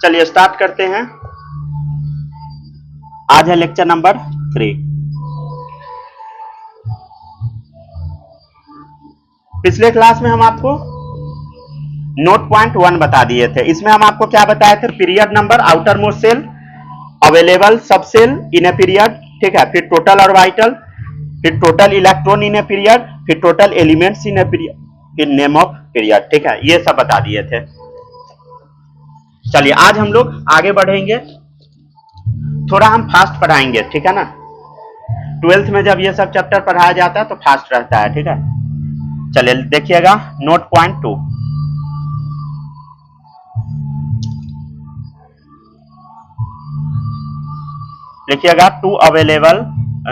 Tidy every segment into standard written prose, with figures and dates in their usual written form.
चलिए स्टार्ट करते हैं। आज है लेक्चर नंबर 3। पिछले क्लास में हम आपको नोट पॉइंट 1 बता दिए थे। इसमें हम आपको क्या बताए थे? Period number, outermost shell, available सब सेल इन ए पीरियड, ठीक है, फिर टोटल ऑर्बिटल, फिर total electron in a period, फिर total elements in a period, फिर नेम ऑफ पीरियड, ठीक है, ये सब बता दिए थे। चलिए आज हम लोग आगे बढ़ेंगे, थोड़ा हम फास्ट पढ़ाएंगे, ठीक है ना। 12th में जब ये सब चैप्टर पढ़ाया जाता है तो फास्ट रहता है, ठीक है। चलिए देखिएगा नोट पॉइंट 2। लिखिएगा टू अवेलेबल,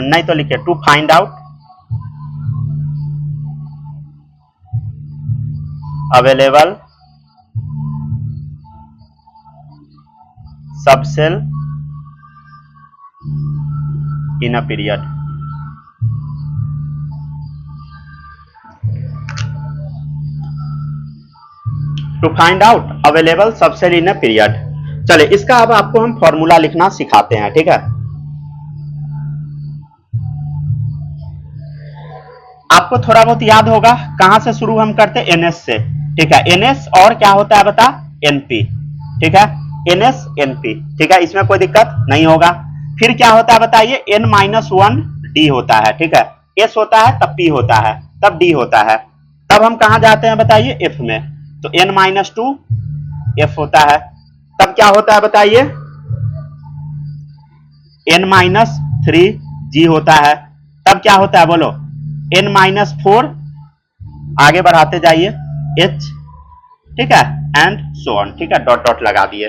नहीं तो लिखिए टू फाइंड आउट अवेलेबल सब cell in a period. To find out available सब सेल इन अ पीरियड। चलिए इसका अब आपको हम फॉर्मूला लिखना सिखाते हैं, ठीक है। आपको थोड़ा बहुत याद होगा कहां से शुरू हम करते हैं? एनएस से, ठीक है। एनएस और क्या होता है बता? एनपी, ठीक है, एनएस एनपी, ठीक है, इसमें कोई दिक्कत नहीं होगा। फिर क्या होता है बताइए? n-1 डी होता है, ठीक है। एस होता है तब पी होता है, तब डी होता है, तब हम कहां जाते हैं बताइए? एफ में। तो n-2 एफ होता है, तब क्या होता है बताइए? n-3 जी होता है, तब क्या होता है बोलो? n-4 आगे बढ़ाते जाइए h, ठीक है, एंड सो ऑन, ठीक है, डॉट डॉट लगा दिए।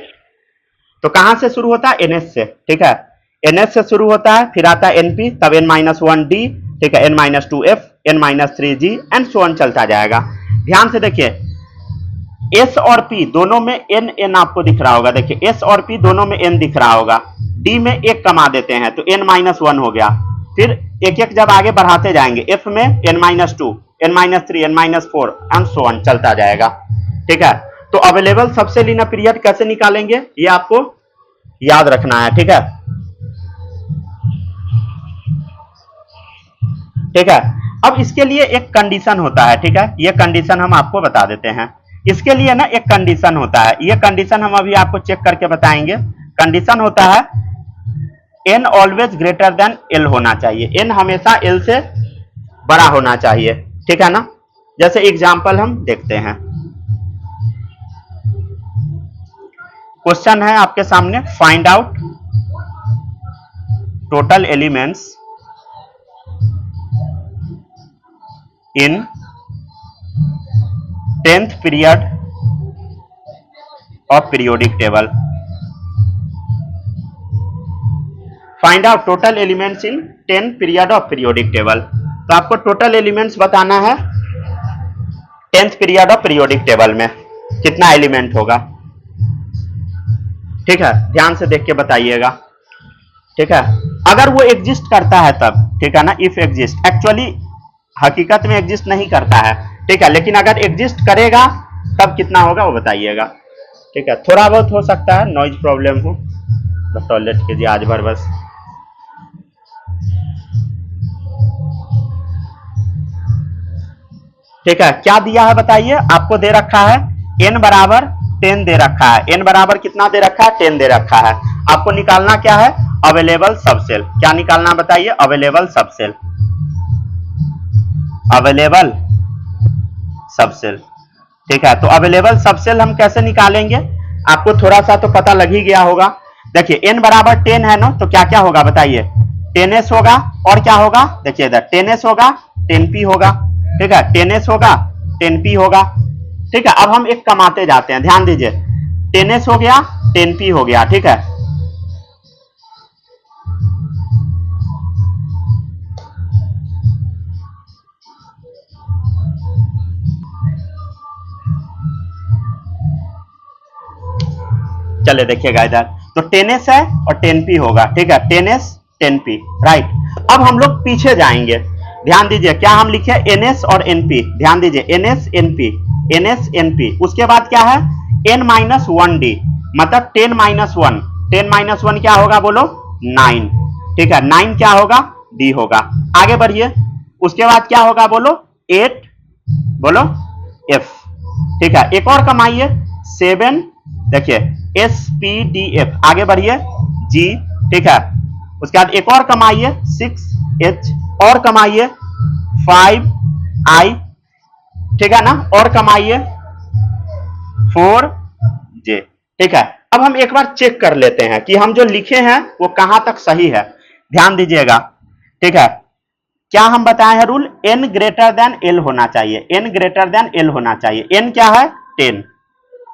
तो कहां से शुरू होता है? ns से, ठीक है, ns से शुरू होता है, फिर आता है np, तब n-1 d, ठीक है, n-2 f, n-3 g and so on चलता जाएगा। ध्यान से देखिए s और p दोनों में n n आपको दिख रहा होगा, देखिए s और p दोनों में n दिख रहा होगा, d में एक कमा देते हैं तो n-1 हो गया। फिर एक एक जब आगे बढ़ाते जाएंगे, f में n-2, n-3, n-4 and so on चलता जाएगा, ठीक है। तो अवेलेबल सब सेल इन अ पीरियड कैसे निकालेंगे ये आपको याद रखना है, ठीक है, ठीक है। अब इसके लिए एक कंडीशन होता है, ठीक है, ये कंडीशन हम आपको बता देते हैं। इसके लिए ना एक कंडीशन होता है, ये कंडीशन हम अभी आपको चेक करके बताएंगे। कंडीशन होता है n always greater than l होना चाहिए, n हमेशा l से बड़ा होना चाहिए, ठीक है ना। जैसे एग्जांपल हम देखते हैं, क्वेश्चन है आपके सामने, find out total elements in 10th period of periodic table. Find out total elements in 10 period of periodic table. तो आपको टोटल एलिमेंट्स बताना है 10th period of periodic table में कितना एलिमेंट होगा, ठीक है, ध्यान से देख के बताइएगा, ठीक है। अगर वो एग्जिस्ट करता है तब, ठीक है ना, इफ एग्जिस्ट, एक्चुअली हकीकत में एग्जिस्ट नहीं करता है, ठीक है, लेकिन अगर एग्जिस्ट करेगा तब कितना होगा वो बताइएगा, ठीक है। थोड़ा बहुत हो सकता है नॉइज प्रॉब्लम हो, बस टॉयलेट कीजिए आज भर बस। ठीक है, क्या दिया है बताइए? आपको दे रखा है n बराबर 10 दे रखा है, n बराबर कितना दे रखा है? 10 दे रखा है। आपको निकालना क्या है? अवेलेबल सब सेल। क्या निकालना बताइए? अवेलेबल सब सेल, अवेलेबल सब सेल, ठीक है। तो अवेलेबल सब सेल हम कैसे निकालेंगे आपको थोड़ा सा तो पता लग ही गया होगा। देखिए n बराबर 10 है ना, तो क्या क्या होगा बताइए? 10s होगा, और क्या होगा? देखिए इधर 10s होगा, 10p होगा, ठीक है, 10s होगा, 10p होगा, ठीक है। अब हम एक कमाते जाते हैं, ध्यान दीजिए, 10s हो गया, 10p हो गया, ठीक है। चले देखिएगा इधर, तो 10s है और 10p होगा, ठीक है, 10s 10p, राइट। अब हम लोग पीछे जाएंगे, ध्यान दीजिए, क्या हम लिखे? ns और np, ध्यान दीजिए, ns np, ns np, उसके बाद क्या है? n-1d, मतलब 10 माइनस वन, 10 माइनस वन क्या होगा बोलो 9, ठीक है 9 क्या होगा डी होगा। आगे बढ़िए, उसके बाद क्या होगा बोलो 8 बोलो एफ, ठीक है एक और कमाइए 7, देखिए एस पी डी एफ, आगे बढ़िए जी, ठीक है उसके बाद एक और कमाइए 6 एच, और कमाइए 5 आई, ठीक है ना, और कमाइए 4 जे, ठीक है। अब हम एक बार चेक कर लेते हैं कि हम जो लिखे हैं वो कहां तक सही है, ध्यान दीजिएगा, ठीक है। क्या हम बताए हैं rule, n greater than l होना चाहिए, n ग्रेटर देन l होना चाहिए। n क्या है 10,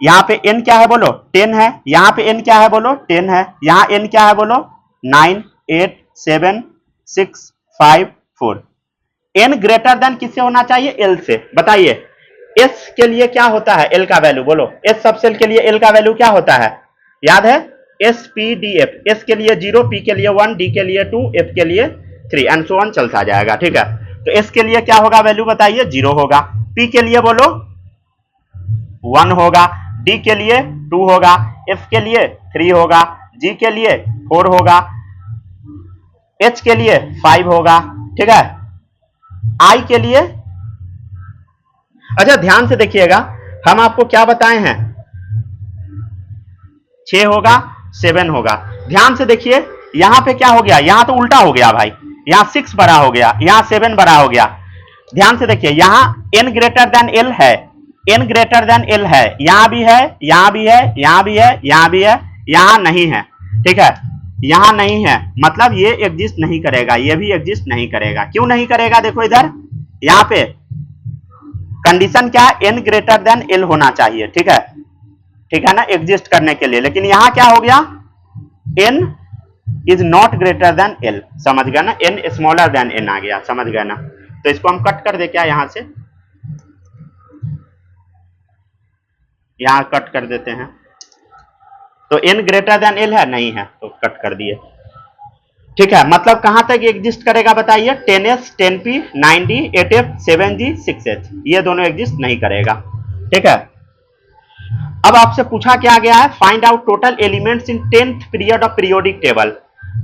यहां पे n क्या है बोलो 10 है, यहां पे n क्या है बोलो 10 है, यहां n क्या है बोलो 9 8 7 6 5 4। n ग्रेटर देन किससे होना चाहिए l से, बताइए s के लिए क्या होता है l का वैल्यू बोलो, s सबसेल के लिए l का वैल्यू क्या होता है, याद है S P D F, s के लिए 0, p के लिए 1, d के लिए 2, f के लिए 3 एंड सो ऑन चलता जाएगा, ठीक है। तो s के लिए क्या होगा वैल्यू बताइए 0 होगा, p के लिए बोलो 1 होगा, d के लिए 2 होगा, f के लिए 3 होगा, g के लिए 4 होगा, h के लिए 5 होगा, ठीक है। i के लिए, अच्छा ध्यान से देखिएगा, हम आपको क्या बताए हैं 6 होगा 7 होगा, ध्यान से देखिए यहां पे क्या हो गया, यहां तो उल्टा हो गया भाई, यहां 6 बड़ा हो गया, यहां 7 बड़ा हो गया। ध्यान से देखिए यहां n ग्रेटर देन l है, n ग्रेटर देन l है, यहां भी है, यहां भी है, यहां भी है, यहां भी है, यहां नहीं है, ठीक है यहां नहीं है, मतलब ये एग्जिस्ट नहीं करेगा, ये भी एग्जिस्ट नहीं करेगा। क्यों नहीं करेगा, देखो इधर यहां पे कंडीशन क्या है, n ग्रेटर देन l होना चाहिए, ठीक है ना एग्जिस्ट करने के लिए, लेकिन यहां क्या हो गया n is not greater than l, समझ गया ना, n स्मॉलर देन n आ गया, समझ गया ना। तो इसको हम कट कर दे क्या, यहां से यहां कट कर देते हैं, तो n ग्रेटर देन l है नहीं है तो कट कर दिए, ठीक है। मतलब कहां तक एग्जिस्ट करेगा बताइए 10s 10p 9d 8f 7g 6h, ये दोनों एग्जिस्ट नहीं करेगा, ठीक है। अब आपसे पूछा क्या गया है, find out total elements in 10th period of periodic table,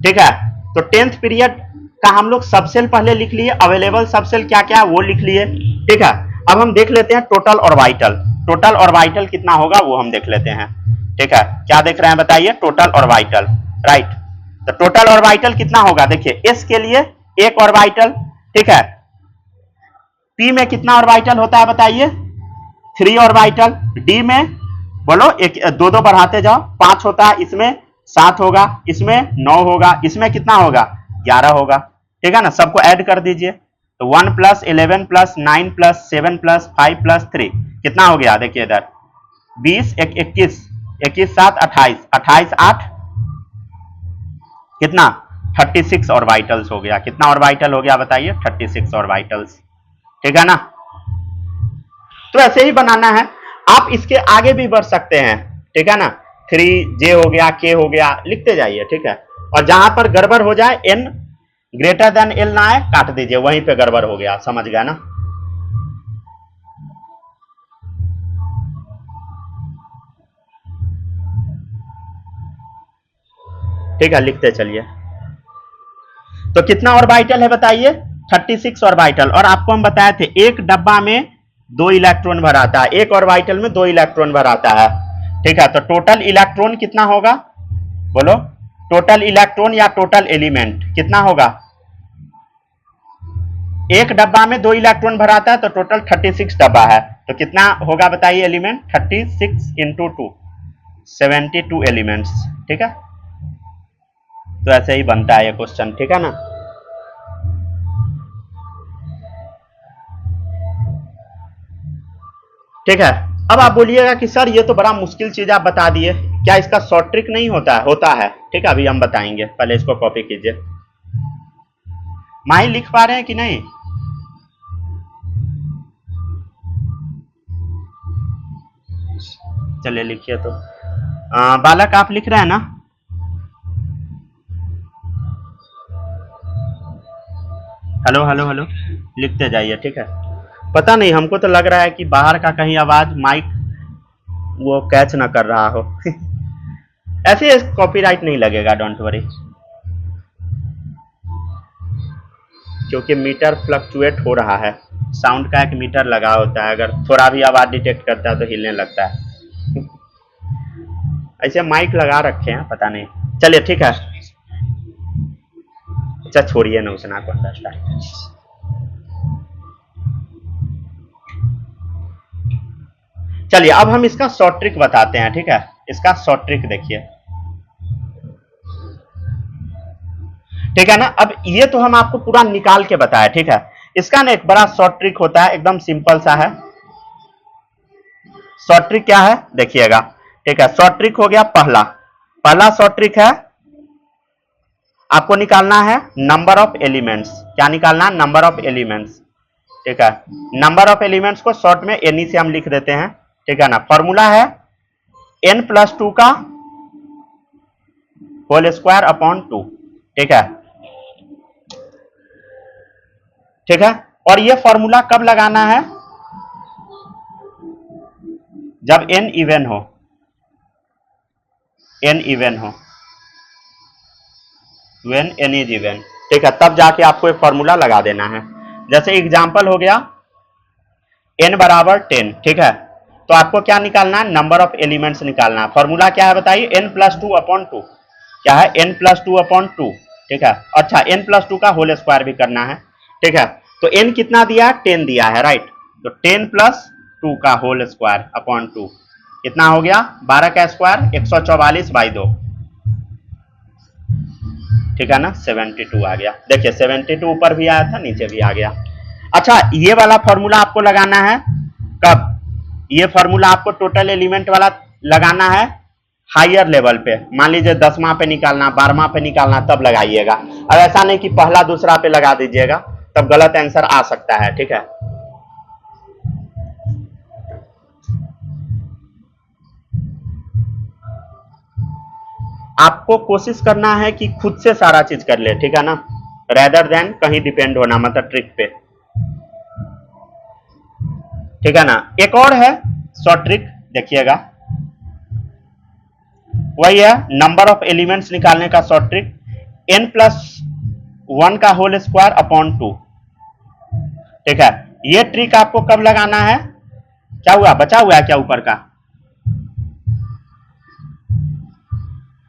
ठीक है। तो 10th पीरियड का हम लोग सबसेल पहले लिख लिए, अवेलेबल सबसेल क्या क्या वो लिख लिए, ठीक है। अब हम देख लेते हैं टोटल और वाइटल, टोटल और वाइटल कितना होगा वो हम देख लेते हैं, ठीक है। क्या देख रहे हैं बताइए, टोटल और वाइटल, राइट। तो टोटल और वाइटल कितना होगा, देखिए एस के लिए एक और वाइटल, ठीक है। पी में कितना और वाइटल होता है बताइए 3 और वाइटल, डी में बोलो एक 2 बढ़ाते जाओ 5 होता है, इसमें 7 होगा, इसमें 9 होगा, इसमें कितना होगा 11 होगा, ठीक है ना। सबको ऐड कर दीजिए, तो 1 + 11 + 9 + 7 + 5 + 3 कितना हो गया, देखिए इधर 20 21 21 7 28 28 8 कितना 36 और वाइटल्स हो गया, कितना और वाइटल हो गया बताइए 36 और वाइटल्स, ठीक है ना। तो ऐसे ही बनाना है, आप इसके आगे भी बढ़ सकते हैं, ठीक है ना, 3j हो गया, k हो गया, लिखते जाइए, ठीक है। और जहां पर गड़बड़ हो जाए n ग्रेटर देन l ना आए काट दीजिए, वहीं पे गड़बड़ हो गया, समझ गया ना। ठीक है लिखते चलिए। तो कितना और वाइटल है बताइए 36 और वाइटल, और आपको हम बताए थे एक डब्बा में 2 इलेक्ट्रॉन भर आता है, एक और वाइटल में 2 इलेक्ट्रॉन भर आता है, ठीक है। तो टोटल इलेक्ट्रॉन कितना होगा बोलो, टोटल इलेक्ट्रॉन या टोटल एलिमेंट कितना होगा, एक डब्बा में 2 इलेक्ट्रॉन भर आता है तो टोटल 36 डब्बा है, तो कितना होगा बताइए एलिमेंट 36 × 2 72 एलिमेंट्स, ठीक है। तो ऐसे ही बनता है ये क्वेश्चन, ठीक है ना। ठीक है, अब आप बोलिएगा कि सर ये तो बड़ा मुश्किल चीज आप बता दिए, क्या इसका शॉर्ट ट्रिक नहीं होता है, होता है, ठीक है अभी हम बताएंगे, पहले इसको कॉपी कीजिए। माही लिख पा रहे हैं कि नहीं, चलिए लिखिए। तो बालक आप लिख रहे हैं ना, हेलो हेलो हेलो, लिखते जाइए, ठीक है। पता नहीं हमको तो लग रहा है कि बाहर का कहीं आवाज माइक वो कैच ना कर रहा हो ऐसे कॉपीराइट नहीं लगेगा, डोंट वरी, क्योंकि मीटर फ्लक्चुएट हो रहा है। साउंड का एक मीटर लगा होता है, अगर थोड़ा भी आवाज डिटेक्ट करता है तो हिलने लगता है। ऐसे माइक लगा रखे हैं, पता नहीं, चलिए ठीक है। अच्छा छोड़िए ना, उतना को अंडरस्टैंड। चलिए अब हम इसका शॉर्ट ट्रिक बताते हैं, ठीक है। इसका शॉर्ट ट्रिक देखिए, ठीक है ना। अब ये तो हम आपको पूरा निकाल के बताया, ठीक है। इसका ना एक बड़ा शॉर्ट ट्रिक होता है, एकदम सिंपल सा है। शॉर्ट ट्रिक क्या है देखिएगा, ठीक है। शॉर्ट ट्रिक हो गया पहला, पहला शॉर्ट ट्रिक है, आपको निकालना है नंबर ऑफ एलिमेंट्स। क्या निकालना है? नंबर ऑफ एलिमेंट्स, ठीक है। नंबर ऑफ एलिमेंट्स को शॉर्ट में एन से हम लिख देते हैं, ठीक है ना। फॉर्मूला है n+2 का होल स्क्वायर अपॉन 2, ठीक है, ठीक है। और ये फॉर्मूला कब लगाना है? जब n इवन हो, n इवन हो, when n is even, ठीक है, तब जाके आपको ये फॉर्मूला लगा देना है। जैसे एग्जांपल हो गया n बराबर 10, ठीक है, तो आपको क्या निकालना है? नंबर ऑफ एलिमेंट्स निकालना है। फॉर्मूला क्या है बताइए? n+2 अपॉन 2, क्या है? n+2 अपॉन 2, ठीक है। अच्छा n+2 का होल स्क्वायर भी करना है, ठीक है। तो n कितना दिया है? 10 दिया है, राइट। तो 10+2 का होल स्क्वायर अपॉन 2 कितना हो गया? 12 का स्क्वायर 144/2, ठीक है ना। 72 आ गया। देखिए 72 ऊपर भी आया था, नीचे भी आ गया। अच्छा ये वाला फॉर्मूला आपको लगाना है कब? ये फॉर्मूला आपको टोटल एलिमेंट वाला लगाना है हायर लेवल पे। मान लीजिए 10वां पे निकालना, 12वां पे निकालना, तब लगाइएगा। अब ऐसा नहीं कि पहला दूसरा पे लगा दीजिएगा, तब गलत आंसर आ सकता है, ठीक है। आपको कोशिश करना है कि खुद से सारा चीज कर ले, ठीक है ना, रेदर देन कहीं डिपेंड होना, मतलब ट्रिक पे, ठीक है ना। एक और है शॉर्ट ट्रिक, देखिएगा, वही है नंबर ऑफ एलिमेंट्स निकालने का शॉर्ट ट्रिक, n+1 का होल स्क्वायर अपॉन 2, ठीक है। ये ट्रिक आपको कब लगाना है? क्या हुआ, बचा हुआ है क्या ऊपर का?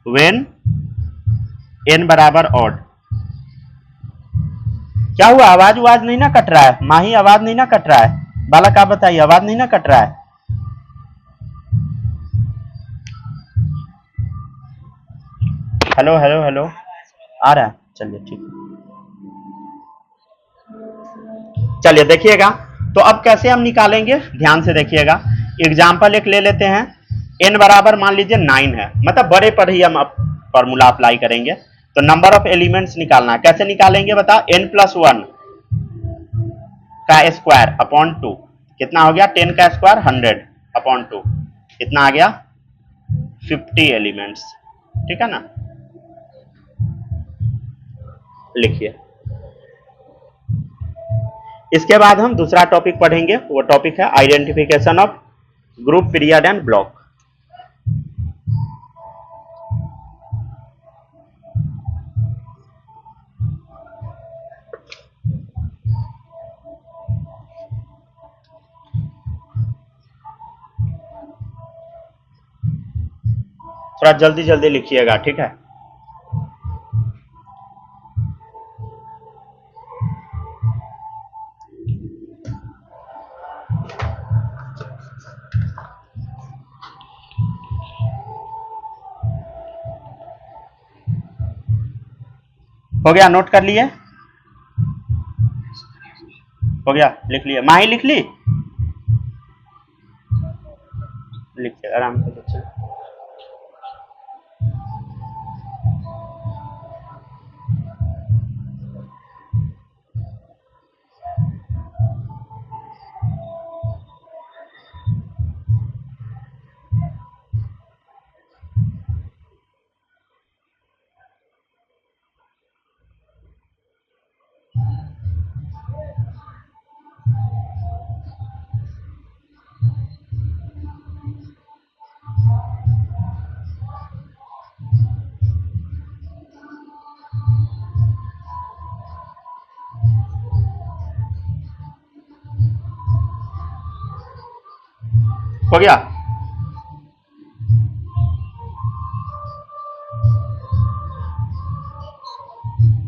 when n बराबर ऑड। क्या हुआ, आवाज नहीं ना कट रहा है? माही आवाज नहीं ना कट रहा है? बालक आप बताइए, आवाज नहीं ना कट रहा है? हेलो हेलो हेलो, आ रहा है, चलिए ठीक है। चलिए देखिएगा, तो अब कैसे हम निकालेंगे, ध्यान से देखिएगा। एग्जाम्पल एक ले लेते हैं, n बराबर मान लीजिए 9 है, मतलब बड़े पर ही हम अब फॉर्मूला अप्लाई करेंगे। तो नंबर ऑफ एलिमेंट्स निकालना है, कैसे निकालेंगे बताओ? n+1 का स्क्वायर अपॉन 2, कितना हो गया? 10 का स्क्वायर 100 अपॉन 2, कितना आ गया? 50 एलिमेंट्स, ठीक है ना। लिखिए। इसके बाद हम दूसरा टॉपिक पढ़ेंगे, वो टॉपिक है identification of group, period and block. थोड़ा जल्दी जल्दी लिखिएगा, ठीक है। हो गया, नोट कर लिए? हो गया, लिख लिए? माही लिख ली? लिखिए आराम से लिखिए। हो गया?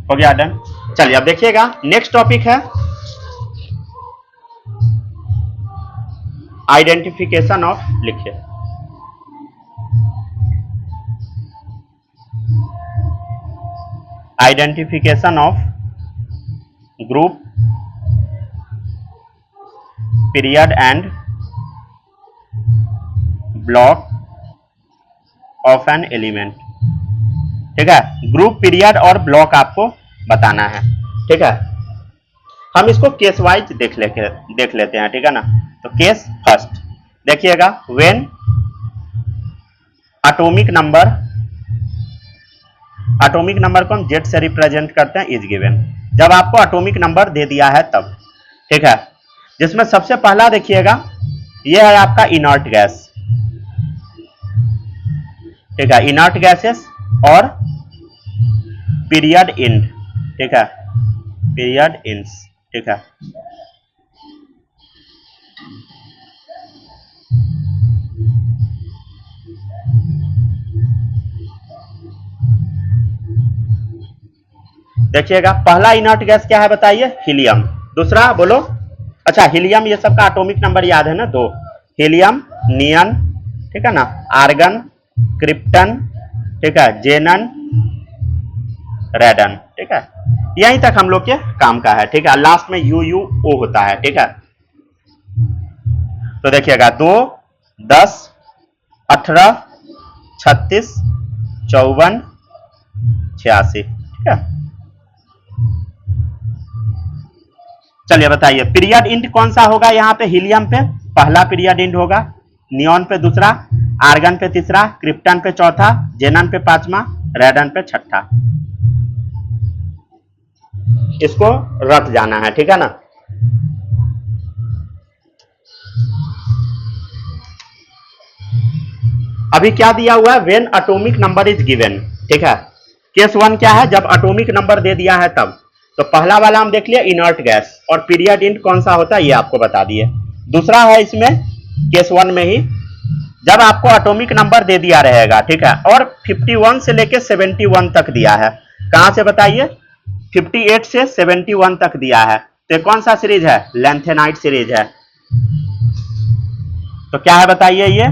हो गया डन। चलिए अब देखिएगा नेक्स्ट टॉपिक है आइडेंटिफिकेशन ऑफ, लिखिए identification of group period and block of an element. ठीक है, ग्रुप पीरियड और ब्लॉक आपको बताना है। ठीक है, हम इसको केस वाइज देख लेते हैं। ठीक है ना, तो केस फर्स्ट देखिएगा, व्हेन एटॉमिक नंबर को हम जेड से रिप्रेजेंट करते हैं इज गिवन, जब आपको एटॉमिक नंबर दे दिया है तब। ठीक है, जिसमें सबसे पहला देखिएगा यह है आपका इनर्ट गैस। ठीक है, इनर्ट गैसेस और पीरियड इंड। ठीक है, पीरियड इंड्स। ठीक है, देखिएगा पहला इनर्ट गैस क्या है बताइए, हीलियम। दूसरा बोलो, अच्छा हीलियम ये सबका एटॉमिक नंबर याद है ना, 2। हीलियम, नियन, ठीक है ना, आर्गन, क्रिप्टन, ठीक है, जेनन, रेडन। ठीक है, यहीं तक हम लोग के काम का है। ठीक है, लास्ट में यू यू ओ होता है। ठीक है, तो देखिएगा 2, 10, 18, 36, 54, 86। ठीक है, चलिए बताइए पीरियड इंड कौन सा होगा यहाँ पे, हीलियम पे पहला पीरियड इंड होगा, नियॉन पे दूसरा, आर्गन पे तीसरा, क्रिप्टन पे चौथा, जेनन पे पांचवा, रेडन पे छठा। इसको रट जाना है। ठीक है ना, अभी क्या दिया हुआ है, when atomic number is given. ठीक है, केस 1 क्या है, जब एटॉमिक नंबर दे दिया है तब। तो पहला वाला हम देख लिया इनर्ट गैस, और पीरियड इंड कौन सा होता है ये आपको बता दिए। दूसरा है इसमें केस 1 में ही, जब आपको एटॉमिक नंबर दे दिया रहेगा। ठीक है, और 51 से लेके 71 तक दिया है। कहां से बताइए, 58 से 71 तक दिया है। तो कौन सा सीरीज है, लेंथेनाइट सीरीज है। तो क्या है बताइए, ये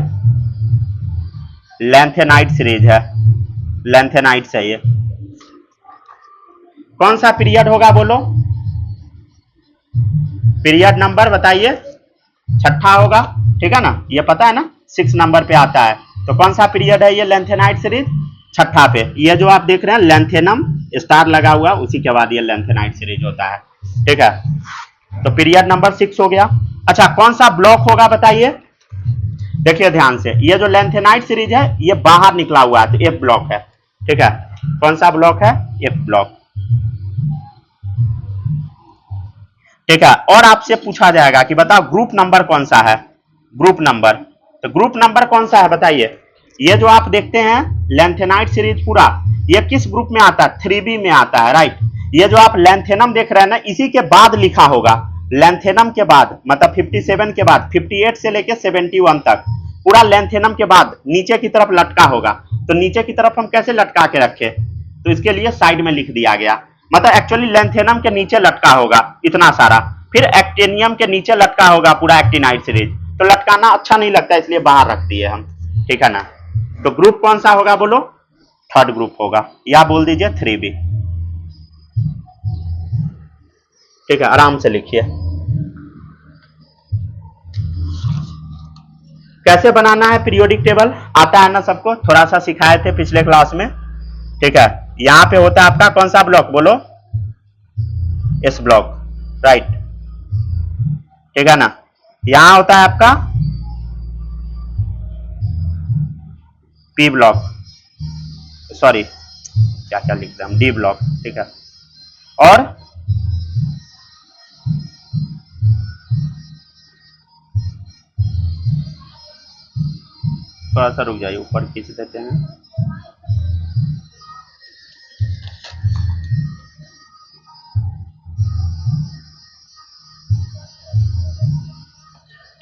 लेंथेनाइट सीरीज है, लेंथेनाइट चाहिए। कौन सा पीरियड होगा बोलो, पीरियड नंबर बताइए, छठा होगा। ठीक है ना, ये पता है ना, 6 नंबर पे आता है। तो कौन सा पीरियड है ये लेंथेनाइट सीरीज, छठा पे। ये जो आप देख रहे हैं लेंथेनम स्टार लगा हुआ, उसी के बाद ये लेंथेनाइट सीरीज होता है। ठीक है, तो पीरियड नंबर 6 हो गया। अच्छा, कौन सा ब्लॉक होगा बताइए, देखिए ध्यान से, ये जो लेंथेनाइट सीरीज है ये बाहर निकला हुआ है, तो एफ ब्लॉक है। ठीक है, कौन सा ब्लॉक है, एफ ब्लॉक। ठीक है, और आपसे पूछा जाएगा कि बताओ ग्रुप नंबर कौन सा है, ग्रुप नंबर। तो ग्रुप नंबर कौन सा है बताइए, ये जो आप देखते हैं लेंथेनाइट सीरीज पूरा, ये किस ग्रुप में आता है, 3B में आता है, राइट। ये जो आप लेंथेनम देख रहे हैं ना, इसी के बाद लिखा होगा, लेंथेनम के बाद, मतलब 57 के बाद 58 से लेके 71 तक पूरा लेंथेनम के बाद नीचे की तरफ लटका होगा। तो नीचे की तरफ हम कैसे लटका के रखे, तो इसके लिए साइड में लिख दिया गया, मतलब एक्चुअली लेंथेनम के नीचे लटका होगा इतना सारा, फिर एक्टेनियम के नीचे लटका होगा पूरा एक्टिनाइट सीरीज। तो लटकाना अच्छा नहीं लगता, इसलिए बाहर रख दिए हम। ठीक है ना, तो ग्रुप कौन सा होगा बोलो, थर्ड ग्रुप होगा, या बोल दीजिए 3B। ठीक है, आराम से लिखिए। कैसे बनाना है पीरियोडिक टेबल आता है ना सबको, थोड़ा सा सिखाए थे पिछले क्लास में। ठीक है, यहां पे होता है आपका कौन सा ब्लॉक बोलो, एस ब्लॉक, राइट। ठीक है ना, यहां होता है आपका पी ब्लॉक, सॉरी क्या क्या लिख रहा हूं, डी ब्लॉक। ठीक है, और थोड़ा सा रुक जाइए, ऊपर खींच देते हैं।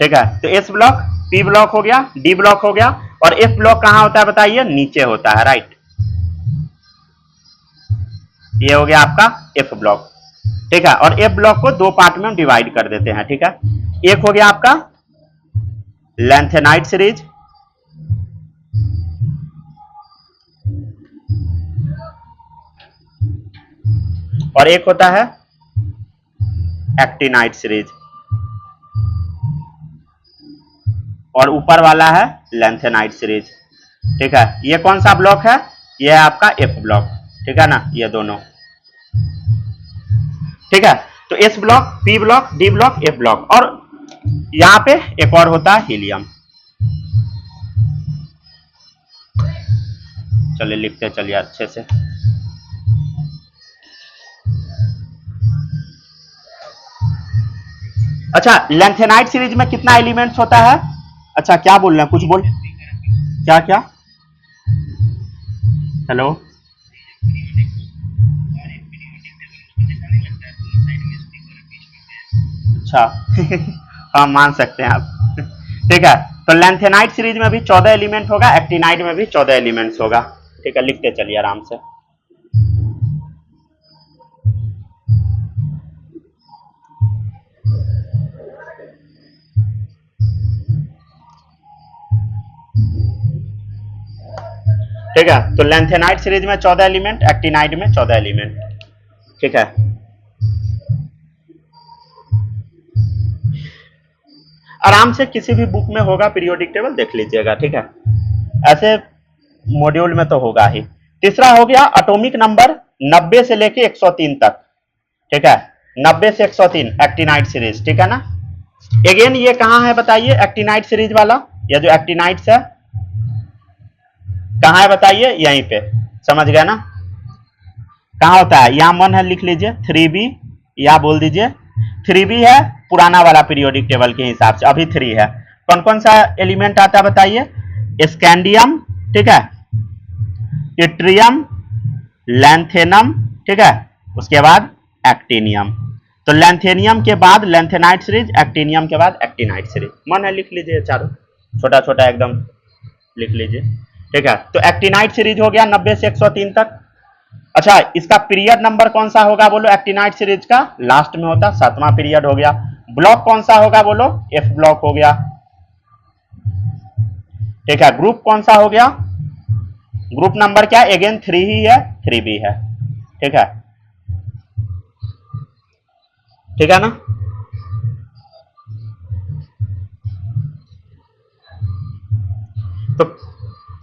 ठीक है, तो एस ब्लॉक पी ब्लॉक हो गया, डी ब्लॉक हो गया, और एफ ब्लॉक कहां होता है बताइए, नीचे होता है, राइट। ये हो गया आपका एफ ब्लॉक, ठीक है। और एफ ब्लॉक को दो पार्ट में हम डिवाइड कर देते हैं, ठीक है। एक हो गया आपका लैंथेनाइट सीरीज, और एक होता है एक्टिनाइट सीरीज, और ऊपर वाला है लैंथेनाइट सीरीज, ठीक है। ये कौन सा ब्लॉक है, ये है आपका एफ ब्लॉक, ठीक है ना, ये दोनों, ठीक है। तो S block, P block, D block, F block, और यहां पे एक और होता है हीलियम। चलिए लिखते चलिए अच्छे से। अच्छा, लैंथेनाइट सीरीज में कितना एलिमेंट्स होता है, अच्छा क्या बोल रहे हैं, कुछ बोल, क्या क्या, हेलो, अच्छा हाँ मान सकते हैं आप ठीक है। तो लैंथेनाइट सीरीज में भी 14 एलिमेंट होगा, एक्टिनाइट में भी 14 एलिमेंट्स होगा, ठीक है। लिखते चलिए आराम से। ठीक है, तो लैंथेनाइट सीरीज में 14 एलिमेंट, एक्टिनाइट में 14 एलिमेंट, ठीक है। आराम से किसी भी बुक में होगा पीरियोडिक टेबल, देख लीजिएगा, ठीक है। ऐसे मॉड्यूल में तो होगा ही। तीसरा हो गया एटॉमिक नंबर 90 से लेके 103 तक, ठीक है। 90 से 103 एक्टिनाइट सीरीज, ठीक है ना। अगेन ये कहां है बताइए, एक्टिनाइट सीरीज वाला, ये जो एक्टिनाइट्स है कहां है बताइए, यहीं पे, समझ गए ना। कहां होता है, यहां मन है लिख लीजिए 3b, या बोल दीजिए 3b है पुराना वाला पीरियोडिक टेबल के हिसाब से, अभी 3 है। कौन कौन सा एलिमेंट आता है बताइए, स्कैंडियम, ठीक है, इट्रियम, लैंथेनम, ठीक है, उसके बाद एक्टिनियम। तो लैंथेनियम के बाद लैंथेनाइट सीरीज, एक्टिनियम के बाद एक्टिनाइट सीरीज, मन है लिख लीजिए चारों, छोटा छोटा एकदम लिख लीजिए, ठीक है। तो एक्टिनाइट सीरीज हो गया 90 से 103 तक। अच्छा, इसका पीरियड नंबर कौन सा होगा बोलो, एक्टिनाइट सीरीज का लास्ट में होता, 7वां पीरियड हो गया। ब्लॉक कौन सा होगा बोलो, एफ ब्लॉक हो गया, ठीक है। ग्रुप कौन सा हो गया, ग्रुप नंबर क्या है, अगेन 3 ही है, 3b है, ठीक है, ठीक है ना। तो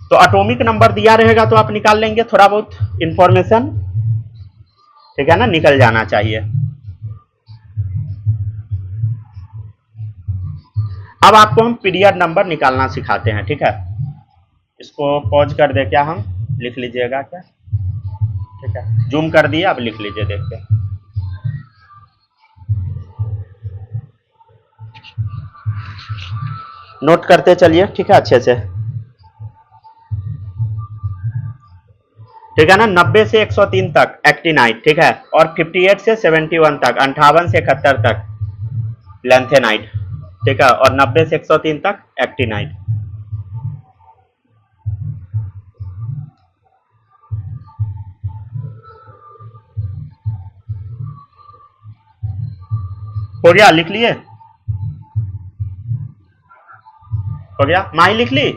तो एटॉमिक नंबर दिया रहेगा तो आप निकाल लेंगे, थोड़ा बहुत इंफॉर्मेशन, ठीक है ना, निकल जाना चाहिए। अब आपको हम पीरियड नंबर निकालना सिखाते हैं, ठीक है। इसको पॉज कर दे क्या, हम लिख लीजिएगा क्या, ठीक है, जूम कर दिए, अब लिख लीजिए देख के। नोट करते चलिए, ठीक है, अच्छे से, ठीक है ना। 90 से 103 तक एक्टिनाइट, ठीक है, और 58 से 71 तक, 58 से 71 तक लैंथेनाइट, ठीक है, और 90 से 103 तक एक्टिनाइट। हो गया, लिख लिए, हो गया, माही लिख ली,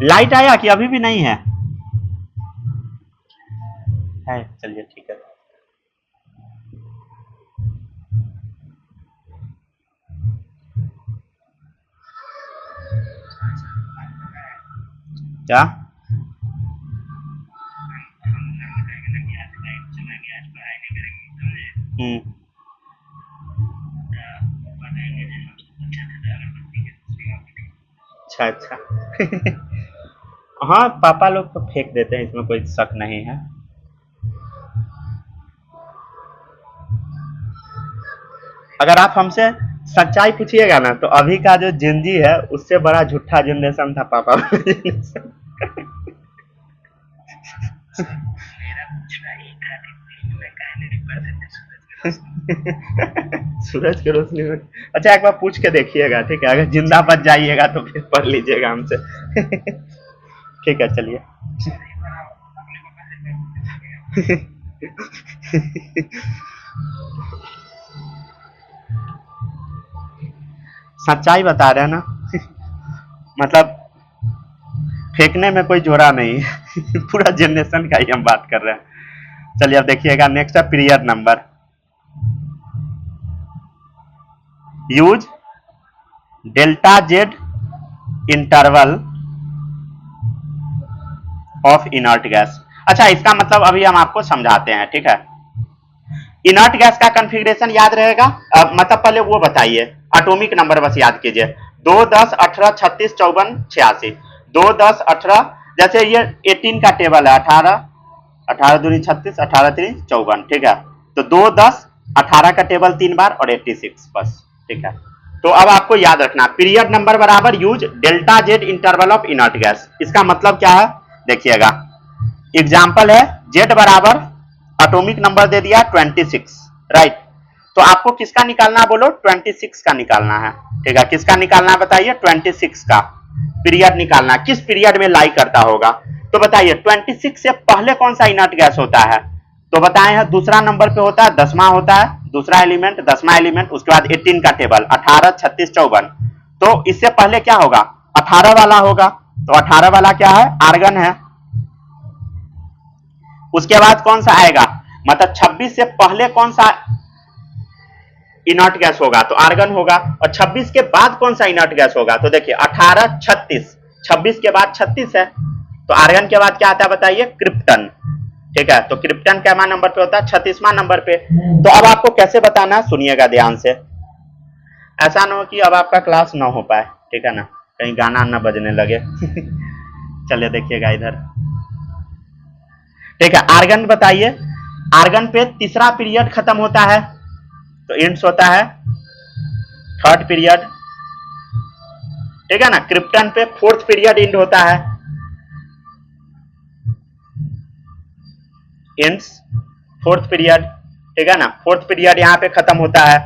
लाइट आया कि अभी भी नहीं है, चलिए ठीक है। क्या, अच्छा अच्छा हाँ, पापा लोग तो फेंक देते हैं, इसमें कोई शक नहीं है। अगर आप हमसे सच्चाई पूछिएगा ना, तो अभी का जो जिंजी है उससे बड़ा झूठा जनरेशन था पापा वाला जनरेशन सूरज की रोशनी में। अच्छा एक बार पूछ के देखिएगा, ठीक है, अगर जिंदा बच जाइएगा तो फिर पढ़ लीजिएगा हमसे। ठीक है चलिए। सच्चाई बता रहे हैं ना। मतलब फेंकने में कोई जोड़ा नहीं है। पूरा जनरेशन का ही हम बात कर रहे हैं। चलिए अब देखिएगा नेक्स्ट है period number. Use delta Z interval of inert gas. अच्छा इसका मतलब अभी हम आपको समझाते हैं, ठीक है। इनर्ट गैस का कॉन्फ़िगरेशन याद रहेगा, मतलब पहले वो बताइए, एटॉमिक नंबर बस याद कीजिए। 2 10 18 36 54 86। 2 10 18, जैसे ये 18 का टेबल है, 18 18 दूनी 36 18 3 54, ठीक है। तो 2 10 18 का टेबल 3 बार और 86 बस, ठीक है। तो अब आपको याद रखना पीरियड नंबर बराबर use delta Z interval of inert gas. इसका मतलब क्या है देखिएगा, एग्जाम्पल है जेड बराबर एटॉमिक नंबर दे दिया 26, राइट। तो आपको किसका निकालना है बोलो, 26 का निकालना है, ठीक है। किसका निकालना है बताइए, 26 का पीरियड निकालना है, किस पीरियड में लाई करता होगा। तो बताइए 26 से पहले कौन सा इनर्ट गैस होता है, तो बताए हैं दूसरा नंबर पे होता है, 10वां होता है, दूसरा एलिमेंट 10वां एलिमेंट, उसके बाद 18 का टेबल 18 36 54। तो इससे पहले क्या होगा, 18 वाला होगा, तो 18 वाला क्या है, आर्गन है। उसके बाद कौन सा आएगा, मतलब 26 से पहले कौन सा इनर्ट गैस होगा, तो आर्गन होगा। और 26 के बाद कौन सा इनर्ट गैस होगा, तो देखिए 18 36, 26 के बाद 36 है, तो आर्गन के बाद क्या आता है बताइए, क्रिप्टन, ठीक है। तो क्रिप्टन क्या नंबर पे होता है, 36वां नंबर पे। तो अब आपको कैसे बताना, सुनिएगा ध्यान से, ऐसा ना हो कि अब आपका क्लास ना हो पाए, ठीक है ना, कहीं गाना ना बजने लगे। चलिए देखिएगा इधर, ठीक है। आर्गन बताइए, आर्गन पे तीसरा पीरियड खत्म होता है, तो इंड्स होता है थर्ड पीरियड, ठीक है ना। क्रिप्टन पे फोर्थ पीरियड इंड होता है, इंड्स फोर्थ पीरियड, ठीक है ना, फोर्थ पीरियड यहाँ पे खत्म होता है।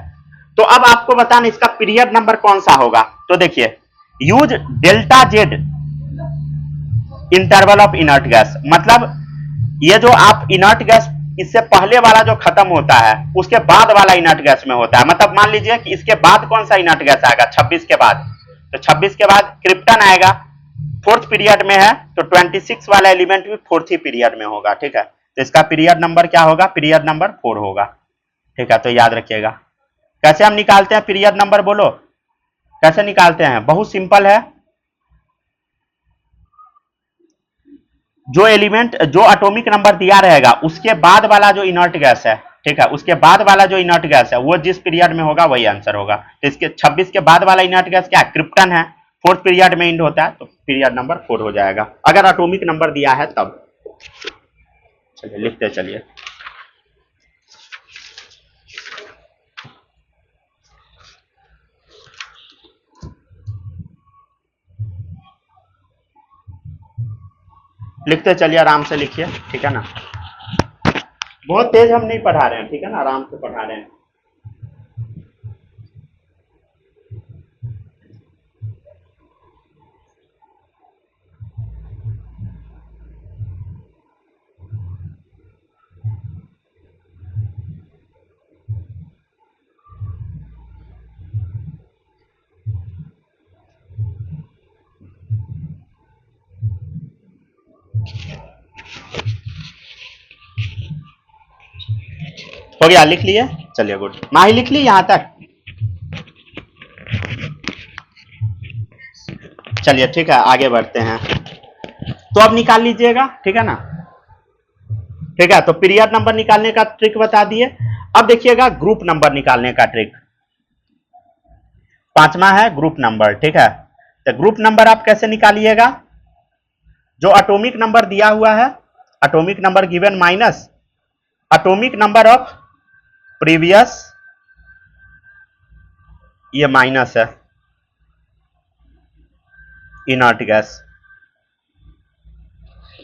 तो अब आपको बताना इसका पीरियड नंबर कौन सा होगा, तो देखिए use delta Z interval of inert gas, मतलब ये जो आप इनर्ट गैस इससे पहले वाला जो खत्म होता है उसके बाद वाला इनर्ट गैस में होता है। मतलब मान लीजिए कि इसके बाद कौन सा इनर्ट गैस आएगा 26 के बाद, तो 26 के बाद क्रिप्टन आएगा, फोर्थ पीरियड में है, तो 26 वाला एलिमेंट भी फोर्थ ही पीरियड में होगा, ठीक है। तो इसका पीरियड नंबर क्या होगा, पीरियड नंबर 4 होगा, ठीक है। तो याद रखिएगा कैसे हम निकालते हैं पीरियड नंबर, बोलो कैसे निकालते हैं, बहुत सिंपल है। जो एलिमेंट जो एटॉमिक नंबर दिया रहेगा उसके बाद वाला जो इनर्ट गैस है, ठीक है, उसके बाद वाला जो इनर्ट गैस है वो जिस पीरियड में होगा वही आंसर होगा। तो इसके 26 के बाद वाला इनर्ट गैस क्या है, क्रिप्टन है, फोर्थ पीरियड में इंड होता है, तो पीरियड नंबर 4 हो जाएगा अगर एटॉमिक नंबर दिया है तब। चलिए लिखते चलिए, लिखते चलिए, आराम से लिखिए, ठीक है ना। बहुत तेज हम नहीं पढ़ा रहे हैं, ठीक है ना, आराम से पढ़ा रहे हैं। हो गया, लिख लिए, चलिए गुड। माही लिख ली यहां तक, चलिए ठीक है आगे बढ़ते हैं। तो अब निकाल लीजिएगा, ठीक है ना, ठीक है। तो पीरियड नंबर निकालने का ट्रिक बता दिए। अब देखिएगा ग्रुप नंबर निकालने का ट्रिक, पांचवा है ग्रुप नंबर, ठीक है। तो ग्रुप नंबर आप कैसे निकालिएगा, जो एटॉमिक नंबर दिया हुआ है, atomic number given minus atomic number of previous, ये माइनस है इनर्ट गैस,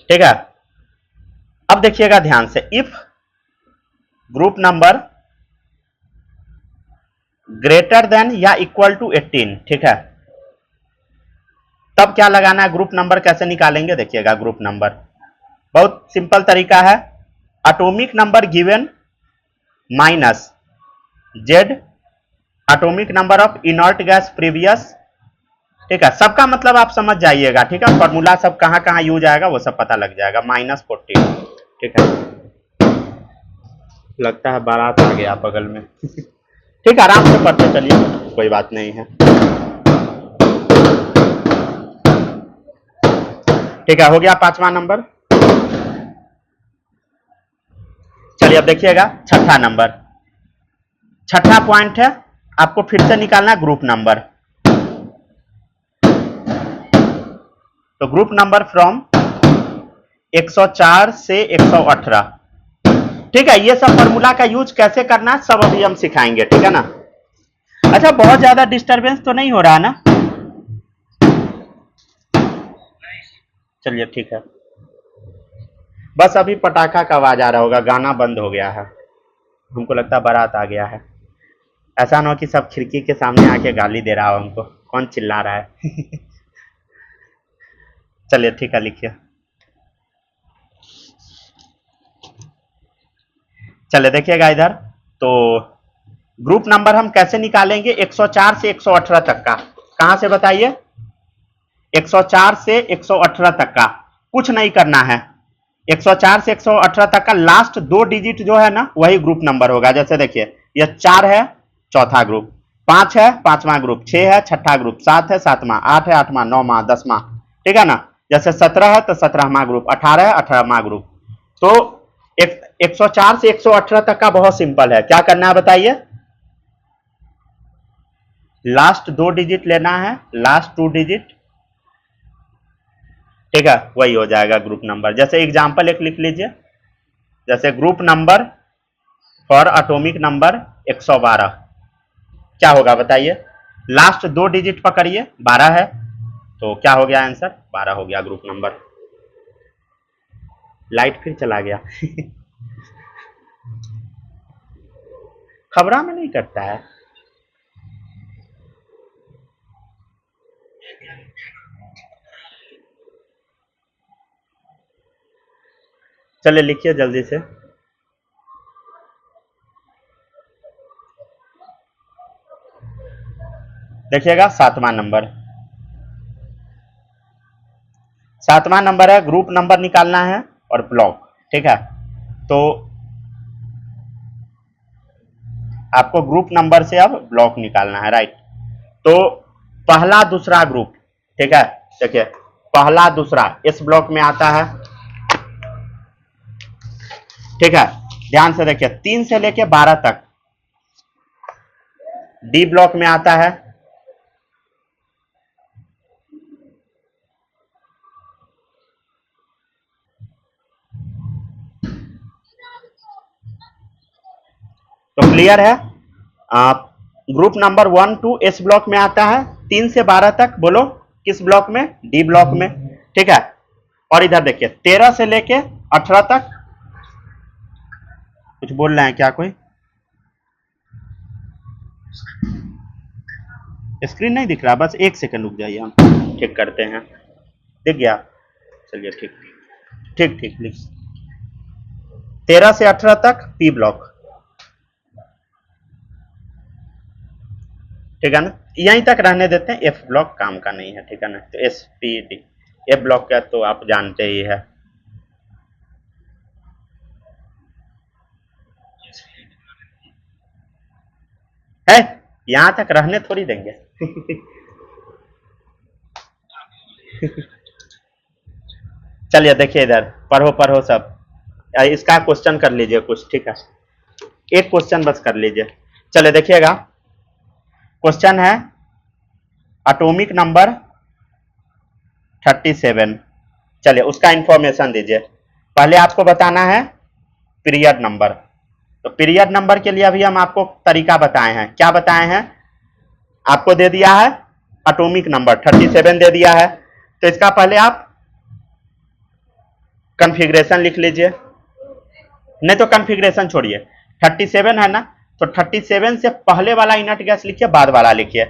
ठीक है। अब देखिएगा ध्यान से, if group number greater than या इक्वल टू 18, ठीक है। तब क्या लगाना है, ग्रुप नंबर कैसे निकालेंगे, देखिएगा ग्रुप नंबर बहुत सिंपल तरीका है। Atomic number given minus Z atomic number of inert gas previous, ठीक है। सबका मतलब आप समझ जाइएगा, ठीक है। फॉर्मूला सब कहां कहां यूज आएगा वो सब पता लग जाएगा। -14, ठीक है। लगता है बारात आ गया बगल में ठीक है, आराम से पढ़ते चलिए, कोई बात नहीं है, ठीक है। हो गया 5वां नंबर। चलिए अब देखिएगा 6ठा नंबर। 6ठा पॉइंट है, आपको फिर से निकालना है ग्रुप नंबर। तो ग्रुप नंबर फ्रॉम 104 से 118, ठीक है। ये सब फॉर्मूला का यूज कैसे करना है सब अभी हम सिखाएंगे, ठीक है ना। अच्छा, बहुत ज्यादा डिस्टरबेंस तो नहीं हो रहा है ना? चलिए ठीक है, बस अभी पटाखा का आवाज आ रहा होगा, गाना बंद हो गया है, हमको लगता है बारात आ गया है। ऐसा ना हो कि सब खिड़की के सामने आके गाली दे रहा हो हमको, कौन चिल्ला रहा है चलिए ठीक है, लिखिए। चलिए देखिएगा इधर, तो ग्रुप नंबर हम कैसे निकालेंगे 104 से 118 तक का, कहां से बताइए? 104 से 118 तक का कुछ नहीं करना है। 104 से 118 तक का लास्ट 2 डिजिट जो है ना वही ग्रुप नंबर होगा। जैसे देखिए, यह 4 है, चौथा ग्रुप, 5 है, 5वां ग्रुप, 6 है, छठा ग्रुप, 7 है, 7वां, 8 है, 8वां, 9वां, 10वां, ठीक है ना। जैसे 17 है तो 17वां ग्रुप, 18 है, 18वां ग्रुप। तो 104 से 118 तक का बहुत सिंपल है। क्या करना है बताइए? लास्ट 2 डिजिट लेना है, लास्ट 2 डिजिट, ठीक है, वही हो जाएगा ग्रुप नंबर। जैसे एग्जांपल एक लिख लीजिए, जैसे group number for atomic number 112, क्या होगा बताइए? लास्ट 2 डिजिट पकड़िए, 12 है, तो क्या हो गया आंसर? 12 हो गया ग्रुप नंबर। लाइट फिर चला गया खबरा में नहीं करता है। चलिए लिखिए जल्दी से। देखिएगा 7वां नंबर, 7वां नंबर है, ग्रुप नंबर निकालना है और ब्लॉक, ठीक है। तो आपको ग्रुप नंबर से अब ब्लॉक निकालना है, राइट। तो पहला दूसरा ग्रुप, ठीक है, देखिए पहला दूसरा इस ब्लॉक में आता है, ठीक है। ध्यान से देखिए, 3 से लेके 12 तक डी ब्लॉक में आता है, तो क्लियर है। ग्रुप नंबर 1 2 इस ब्लॉक में आता है, 3 से 12 तक बोलो किस ब्लॉक में? डी ब्लॉक में, ठीक है। और इधर देखिए 13 से लेके 18 तक, कुछ बोल रहे हैं क्या कोई? स्क्रीन नहीं दिख रहा, बस 1 सेकंड रुक जाइए, हम ठीक करते हैं। दिख गया? चलिए ठीक ठीक ठीक लिख। 13 से 18 तक पी ब्लॉक, ठीक है ना। यहीं तक रहने देते हैं, एफ ब्लॉक काम का नहीं है, ठीक है ना। तो S P D, F block का तो आप जानते ही है यहां तक रहने थोड़ी देंगे चलिए देखिए इधर, पढ़ो पढ़ो सब, इसका क्वेश्चन कर लीजिए कुछ, ठीक है। एक क्वेश्चन बस कर लीजिए। चलिए देखिएगा, क्वेश्चन है एटॉमिक नंबर 37। चलिए उसका इंफॉर्मेशन दीजिए। पहले आपको बताना है पीरियड नंबर। तो पीरियड नंबर के लिए अभी हम आपको तरीका बताए हैं। क्या बताए हैं? आपको दे दिया है एटॉमिक नंबर 37 दे दिया है, तो इसका पहले आप कॉन्फ़िगरेशन लिख लीजिए। नहीं तो कॉन्फ़िगरेशन छोड़िए, 37 है ना, तो 37 से पहले वाला इनर्ट गैस लिखिए, बाद वाला लिखिए।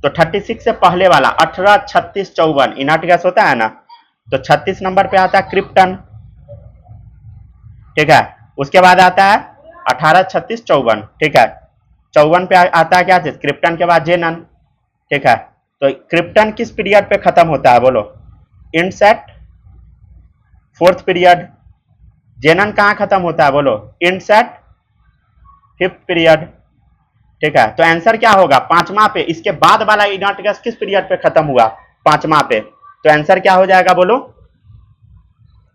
तो 36 से पहले वाला 18, 36, 54 इनर्ट गैस होता है ना, तो 36 नंबर पे आता है क्रिप्टन, ठीक है। उसके बाद आता है 18, 36, 54, ठीक है। 54 पे आता है क्या चीज, क्रिप्टन के बाद जेनन, ठीक है। तो क्रिप्टन किस पीरियड पे खत्म होता है बोलो, इंटसेट 4th पीरियड। जेनन कहां खत्म होता है बोलो, इंटसेट 5th पीरियड, ठीक है। तो आंसर क्या होगा, पांचवा पे, इसके बाद वाला इनर्ट गैस किस पीरियड पे खत्म हुआ, पांचवा पे। तो आंसर क्या हो जाएगा बोलो,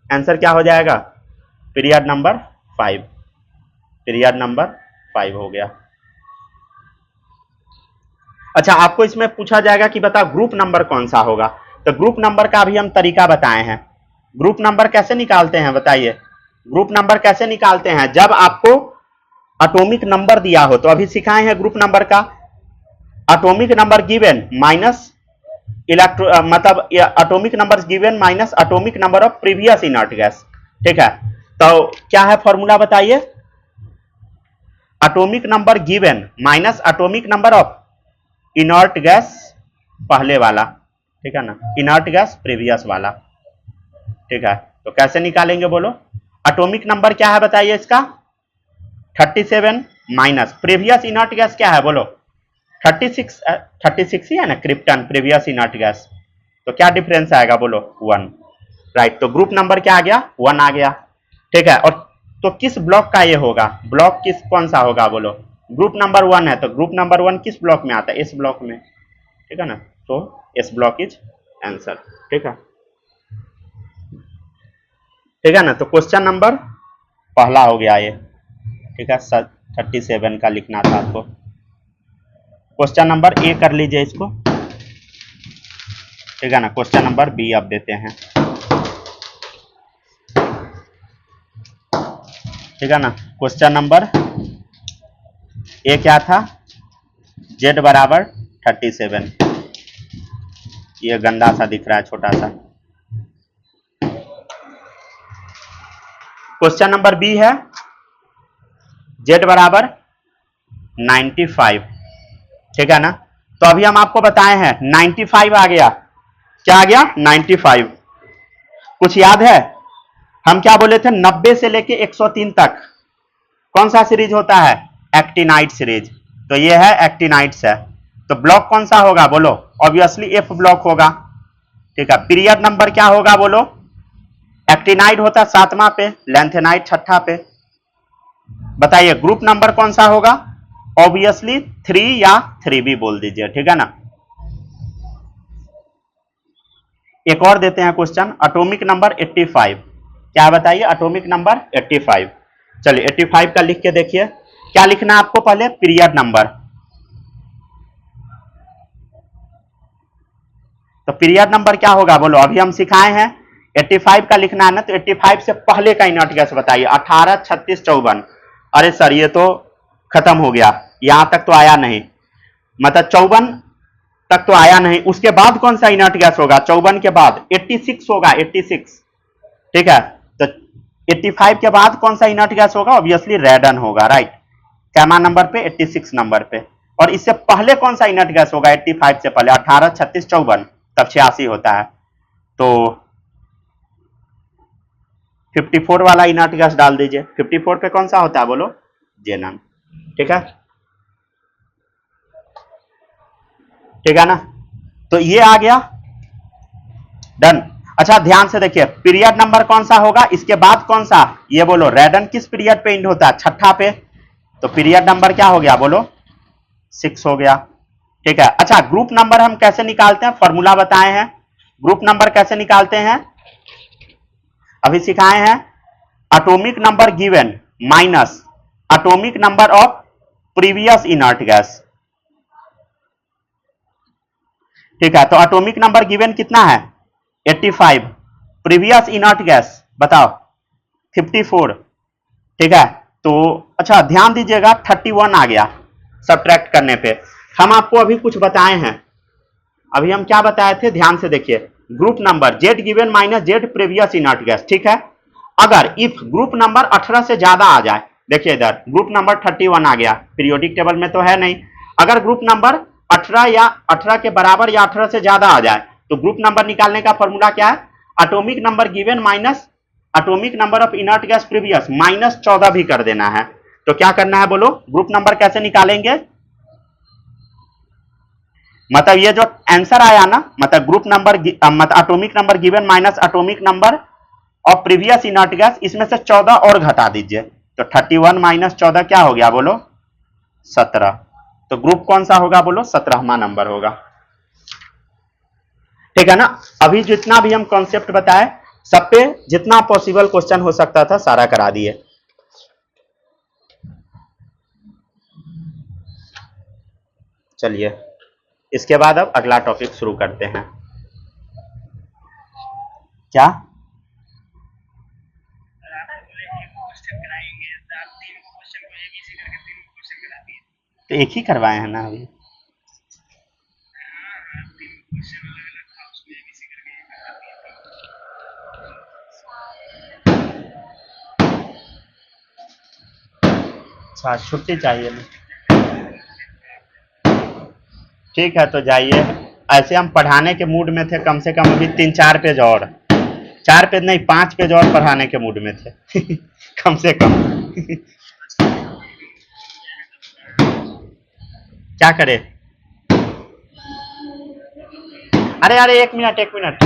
आंसर क्या हो जाएगा, पीरियड नंबर 5, पीरियड नंबर 5 हो गया। अच्छा, आपको इसमें पूछा जाएगा कि बता ग्रुप नंबर कौन सा होगा, तो ग्रुप नंबर का भी हम तरीका बताए हैं। ग्रुप नंबर कैसे निकालते हैं बताइए, ग्रुप नंबर कैसे निकालते हैं, जब आपको एटॉमिक नंबर दिया हो, तो अभी सिखाए हैं ग्रुप नंबर का, atomic number given minus electro मतलब atomic number given minus atomic number of previous inert gas, ठीक है। तो क्या है फॉर्मूला बताइए, atomic number given minus atomic number of inert gas पहले वाला, ठीक है ना, इनर्ट गैस प्रीवियस वाला, ठीक है। तो कैसे निकालेंगे बोलो, एटॉमिक नंबर क्या है बताइए इसका, 37 माइनस प्रीवियस इनर्ट गैस क्या है बोलो, 36 ही है ना, क्रिप्टन प्रीवियस इनर्ट गैस, तो क्या डिफरेंस आएगा बोलो, 1, राइट। तो ग्रुप नंबर क्या आ गया, 1 आ गया, ठीक है। और तो किस ब्लॉक का ये होगा, ब्लॉक किस कौन सा होगा बोलो, ग्रुप नंबर 1 है, तो ग्रुप नंबर 1 किस ब्लॉक में आता है, इस ब्लॉक में, ठीक है ना। तो इस ब्लॉक इज आंसर, ठीक है, ठीक है ना। तो क्वेश्चन नंबर पहला हो गया ये, ठीक है। 37 का लिखना था आपको। क्वेश्चन नंबर ए कर लीजिए इसको, ठीक है ना। क्वेश्चन नंबर बी अब देते हैं, ठीक है ना। क्वेश्चन नंबर ए क्या था, z बराबर 37, ये गंदा सा दिख रहा है छोटा सा। क्वेश्चन नंबर बी है z बराबर 95, ठीक है ना। तो अभी हम आपको बताए हैं 95 आ गया, क्या आ गया 95। कुछ याद है, हम क्या बोले थे, 90 से लेके 103 तक कौन सा सीरीज होता है, एक्टिनाइट सीरीज, तो ये है एक्टिनाइट्स है। तो ब्लॉक कौन सा होगा बोलो, ऑब्वियसली एफ ब्लॉक होगा, ठीक है। पीरियड नंबर क्या होगा बोलो, एक्टिनाइट होता 7वां पे, लेंथेनाइट 6ठा पे। बताइए ग्रुप नंबर कौन सा होगा, ऑब्वियसली 3 या 3b बोल दीजिए, ठीक है ना। एक और देते हैं क्वेश्चन, एटॉमिक नंबर 85, क्या बताइए, एटॉमिक नंबर 85। चलिए 85 का लिख के देखिए, क्या लिखना है आपको, पहले पीरियड नंबर, तो पीरियड नंबर क्या होगा बोलो, अभी हम सिखाए हैं 85 का लिखना है ना, तो 85 से पहले का इनर्ट गैस बताइए, 18, 36, 54। अरे सर ये तो खत्म हो गया, यहां तक तो आया नहीं, मतलब 54 तक तो आया नहीं, उसके बाद कौन सा इनर्ट गैस होगा, 54 के बाद 86 होगा, 86, ठीक है। तो 85 के बाद कौन सा इनर्ट गैस होगा, ऑब्वियसली रेडन होगा, राइट। कैमा नंबर पे 86 नंबर पे। और इससे पहले कौन सा इनर्ट गैस होगा, 85 से पहले 18, 36, 54, तब 86 होता है। तो 54 वाला इनर्ट गैस डाल दीजिए, 54 पे कौन सा होता है बोलो, जेनन, ठीक है, ठीक है ना। तो ये आ गया, डन। अच्छा ध्यान से देखिए, पीरियड नंबर कौन सा होगा, इसके बाद कौन सा, ये बोलो, रेडन किस पीरियड पे इंड होता है, 6ठा पे, तो पीरियड नंबर क्या हो गया बोलो, 6 हो गया, ठीक है। अच्छा ग्रुप नंबर हम कैसे निकालते हैं, फॉर्मूला बताए हैं, ग्रुप नंबर कैसे निकालते हैं अभी सिखाए हैं, atomic number given minus atomic number of previous inert gas, ठीक है। तो एटॉमिक नंबर गिवन कितना है 85, प्रीवियस इनर्ट गैस बताओ 54, ठीक है। तो अच्छा ध्यान दीजिएगा 31 आ गया सब्ट्रैक्ट करने पे। हम आपको अभी कुछ बताए हैं, अभी हम क्या बताए थे, ध्यान से देखिए, group number Z given minus Z previous inert gas, ठीक है। अगर इफ ग्रुप नंबर 18 से ज्यादा आ जाए, देखिए इधर ग्रुप नंबर 31 आ गया, पीरियोडिक टेबल में तो है नहीं। अगर ग्रुप नंबर 18 या 18 के बराबर या 18 से ज्यादा आ जाए तो ग्रुप नंबर निकालने का फॉर्मूला क्या है, atomic number given minus atomic number of inert gas previous minus 14 भी कर देना है। तो क्या करना है बोलो, ग्रुप नंबर कैसे निकालेंगे, मतलब ये जो आंसर आया ना, मतलब ग्रुप नंबर मतलब atomic number given minus atomic number of previous inert gas, इसमें से 14 और घटा दीजिए। तो 31 माइनस 14 क्या हो गया बोलो, 17। तो ग्रुप कौन सा होगा बोलो, 17वां नंबर होगा। ठीक है ना। अभी जितना भी हम कॉन्सेप्ट बताए सब पे जितना पॉसिबल क्वेश्चन हो सकता था सारा करा दिए। चलिए इसके बाद अब अगला टॉपिक शुरू करते हैं। क्या तो एक ही करवाए हैं ना अभी। अच्छा छुट्टी चाहिए ना, ठीक है तो जाइए। ऐसे हम पढ़ाने के मूड में थे, कम से कम अभी 3-4 पेज और, 4 पेज नहीं 5 पेज और पढ़ाने के मूड में थे कम से कम क्या करे। अरे अरे 1 मिनट 1 मिनट।